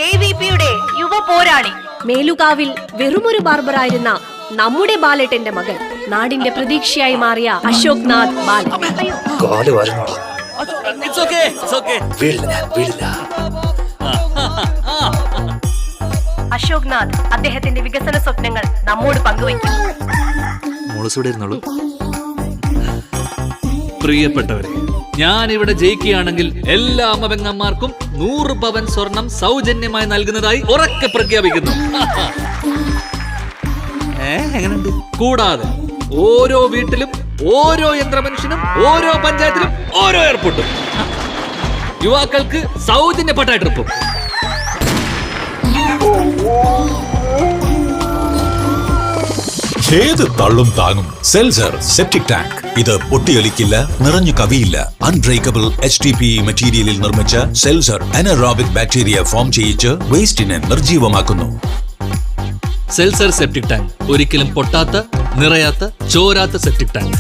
KVPയുടെ യുവ പോരാളി. മേലുകാവിൽ വെറുമൊരു ബാർബറായിരുന്ന നമ്മുടെ ബാലേട്ടന്റെ മകൻ നാടിന്റെ പ്രതീക്ഷയായി മാറിയ അശോക് നാഥ് ബാലൻ. അശോക് നാഥ് അദ്ദേഹത്തിന്റെ വികസന സ്വപ്നങ്ങൾ നമ്മോട് പങ്കുവയ്ക്കും. പ്രിയപ്പെട്ടവരെ, ഞാൻ ഇവിടെ ജയിക്കുകയാണെങ്കിൽ എല്ലാ അമ്മപെങ്ങന്മാർക്കും 100 പവൻ സ്വർണം സൗജന്യമായി നൽകുന്നതായി ഉറക്കെ പ്രഖ്യാപിക്കുന്നു. എങ്ങനെയുണ്ട്? കൂടാതെ ഓരോ വീട്ടിലും, ഓരോ യന്ത്രമനുഷ്യനും, ഓരോ പഞ്ചായത്തിലും ഓരോ എയർപോർട്ടും, യുവാക്കൾക്ക് സൗജന്യ പട്ടായ ട്രിപ്പും. ഏത് തള്ളും താങ്ങും സെൽസർ സെപ്റ്റിക് ടാങ്ക്. ഇത് പൊട്ടിയൊലിക്കില്ല, നിറഞ്ഞു കവിയില്ല. അൺബ്രേക്കബിൾ HDPE മെറ്റീരിയലിൽ നിർമ്മിച്ച സെൽസർ അനറോബിക് ബാക്ടീരിയ ഫോം ചെയ്യിച്ച് വേസ്റ്റിനെ നിർജീവമാക്കുന്നു. സെൽസർ സെപ്റ്റിക് ടാങ്ക് ഒരിക്കലും പൊട്ടാത്ത, നിറയാത്ത, ചോരാത്ത സെപ്റ്റിക് ടാങ്ക്.